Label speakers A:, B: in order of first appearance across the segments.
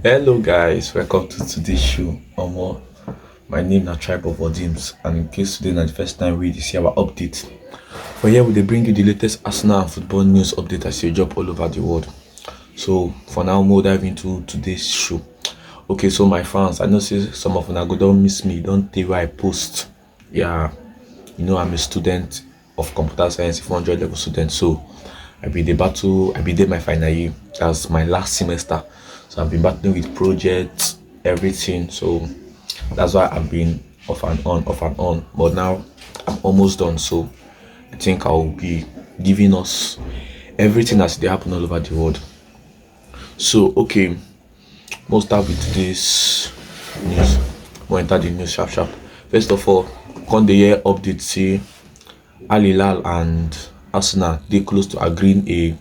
A: Hello guys, welcome to today's show. My name is Tribe of Odimz, and in case today na the first time we dey see our update. For here we dey bring you the latest Arsenal and football news update as e drop all over the world. So for now, we'll dive into today's show. Okay, so my fans, I know say some of una go don miss me, don't tey where I post. Yeah, I'm a student of computer science, 400 level student. So I be dey my final year. That's my last semester. So I've been battling with projects, everything. So that's why I've been off and on, off and on. But now I'm almost done. So I think I'll be giving us everything as they happen all over the world. So okay, we'll start with today's news. We'll enter the news sharp sharp. First of all, on the year update say Al Hilal and Arsenal they close to agreeing a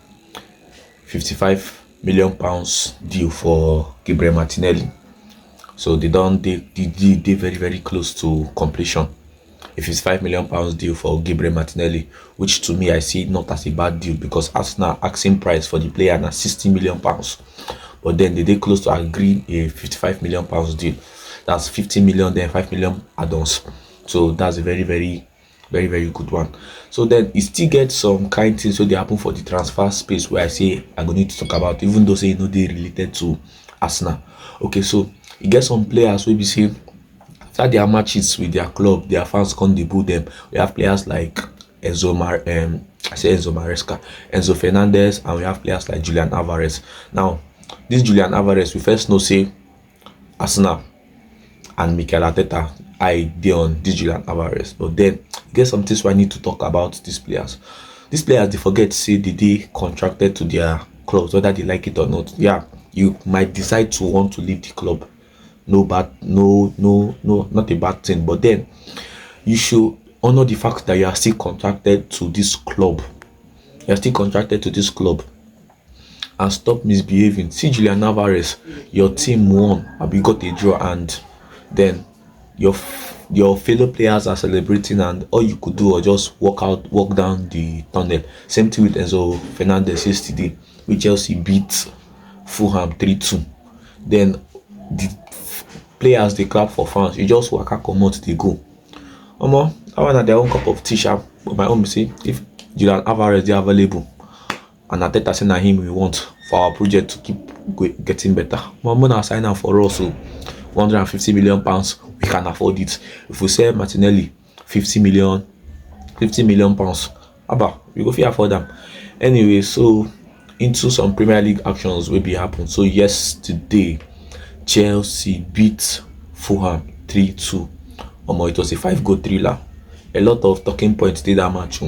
A: 55 million pounds deal for Gabriel Martinelli. So they very close to completion. If it's 5 million pounds deal for Gabriel Martinelli, which to me I see not as a bad deal because Arsenal asking price for the player na 60 million pounds. But then they close to agree a 55 million pounds deal. That's 50 million, then 5 million add-ons. So that's a very good one. So then it still get some kind things so they happen for the transfer space where I say I go need to talk about, even though say they related to Arsenal. Okay, so you get some players wey be say after their matches with their club, their fans come dey boo them. We have players like Enzo Fernández, and we have players like Julián Álvarez. Now, this Julián Álvarez, we first know say Arsenal and Mikel Arteta I dey on this Julián Álvarez. But then e get some things wey I need to talk about these players. These players they forget say they contracted to their clubs, whether they like it or not. Yeah, you might decide to want to leave the club. No, not a bad thing. But then you should honor the fact that you are still contracted to this club. You are still contracted to this club and stop misbehaving. See Julián Álvarez, your team won, and we got a draw, and then your fellow players are celebrating, and all you could do was just walk down the tunnel. Same thing with Enzo Fernández yesterday, which Chelsea beat Fulham 3-2. Then the players they clap for fans, you just waka comot they go. That one na their own cup of tea sha. But my own be say if Julián Álvarez dey available and Arteta say na him we want for our project to keep getting better, na sign am for us. So 150 million pounds, we can afford it. If we sell Martinelli 50 million pounds, we go fit afford them. Anyway, so into some Premier League actions will be happen. So yesterday, Chelsea beat Fulham 3-2. It was a 5-goal thriller. A lot of talking points did that match.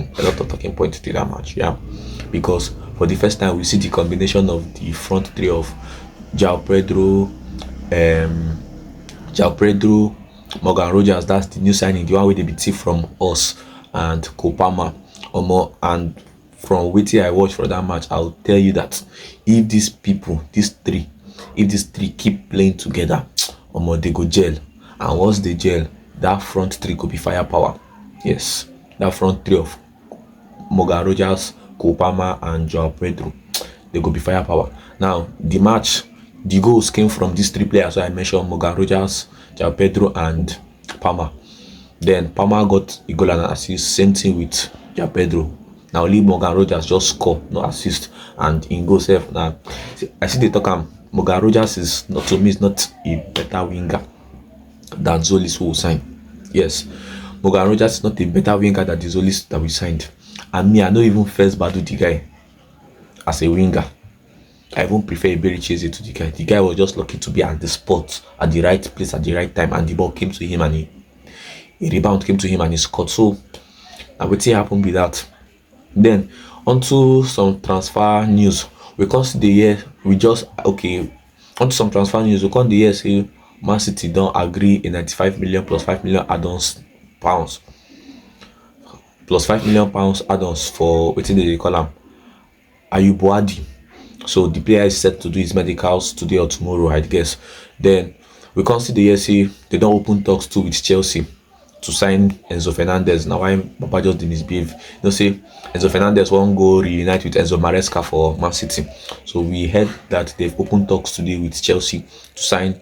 A: Yeah, because for the first time we see the combination of the front three of João Pedro, Morgan Rogers, that's the new signing, the one wey dey be thief from us, and Kopama. And from wetin I watch for that match, I'll tell you that if these three keep playing together, they go gel. And once they gel, that front three could be firepower. Yes, that front three of Morgan Rogers, Kopama, and João Pedro, they could be firepower. Now, the goals came from these three players. So I mentioned Morgan Rogers, João Pedro, and Palmer. Then Palmer got a goal and an assist. Same thing with João Pedro. Now only Morgan Rogers just score, no assist, and in goal safe. Now I see they talk Morgan Rogers is not, to me, is not a better winger than Zolis who signed. Yes, Morgan Rogers is not a better winger than the Zolis that we signed. And me, I don't even first battle the guy as a winger. I even prefer Ibericheze to the guy. The guy was just lucky to be at the spot, at the right place, at the right time, and the ball came to him, and a rebound came to him, and he scored. So, now what happened with that? Then, onto some transfer news. Because the year onto some transfer news. We come the year say Man City don't agree a 95 million plus 5 million add-ons pounds, plus 5 million pounds add-ons for wetin they call am Ayubuadi. So the player is set to do his medicals today or tomorrow, I guess. Then we can see the year say they don't open talks too with Chelsea. to sign Enzo Fernández. Now why Papa just did misbehave. Say Enzo Fernández won't go reunite with Enzo Maresca for Man City. So we heard that they've opened talks today with Chelsea to sign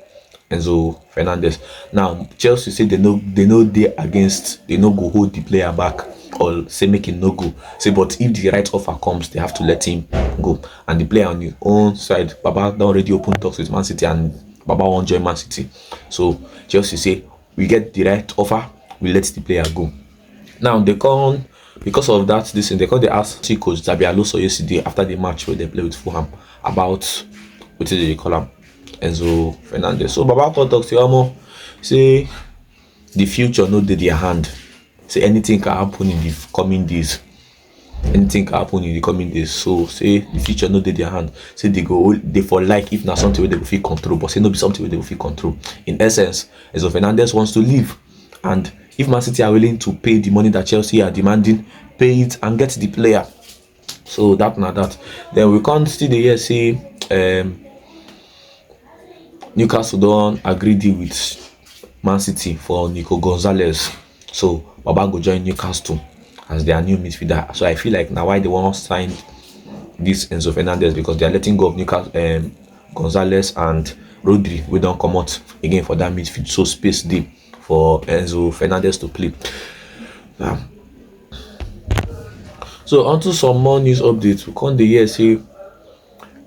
A: Enzo Fernández. Now Chelsea say they know they no go hold the player back or say make him no go. Say but if the right offer comes, they have to let him go. And the player on the own side, Baba don already open talks with Man City and Baba won't join Man City. So Chelsea say we get the right offer, we let the player go. Now they come because of that. They call the ask coach Xabi Alonso yesterday after the match where they play with Fulham about what did they call him, Enzo Fernández. So Baba talk to Omo, say the future no dey their hand. Say anything can happen in the coming days. Anything can happen in the coming days. So say the future no dey their hand. Say they for like if not something where they will feel control, but say no be something where they will feel control. In essence, Enzo Fernández wants to leave, and if Man City are willing to pay the money that Chelsea are demanding, pay it and get the player. So that na that. Then we can't see the year say Newcastle don't agree deal with Man City for Nico Gonzalez. So Baba go join Newcastle as their new midfielder. So I feel like now why they want to sign this Enzo Fernández, because they are letting go of Newcastle, Gonzalez and Rodri. We don't come out again for that midfield. So space deep for Enzo Fernández to play. So onto some more news updates. We come the year say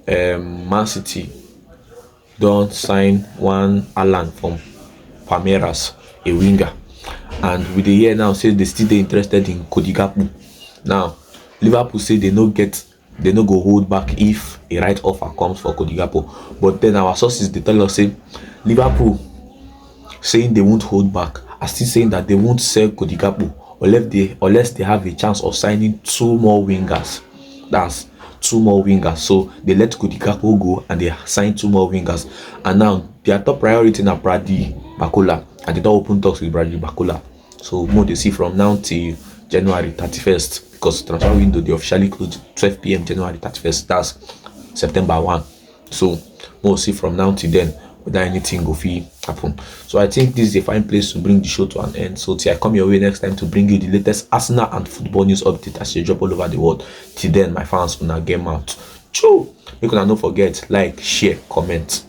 A: Man City don't sign one Alan from Palmeiras, a winger. And with the year now say they still interested in Cody Gakpo. Now Liverpool say they no go hold back if a right offer comes for Cody Gakpo. But then our sources they tell us say Liverpool saying they won't hold back are still saying that they won't sell Cody Gakpo unless they have a chance of signing two more wingers. That's two more wingers. So they let Cody Gakpo go and they sign two more wingers. And now their top priority now Bradley Barcola, and they don't open talks with Bradley Barcola. So more they see from now till January 31st, because transfer window they officially close 12 p.m. January 31st. That's September 1. So more see from now till then whether anything go fit happen. So I think this is a fine place to bring the show to an end. So till I come your way next time to bring you the latest Arsenal and football news update as they drop all over the world. Till then, my fans, una game out. Choo! Make una no forget, like, share, comment.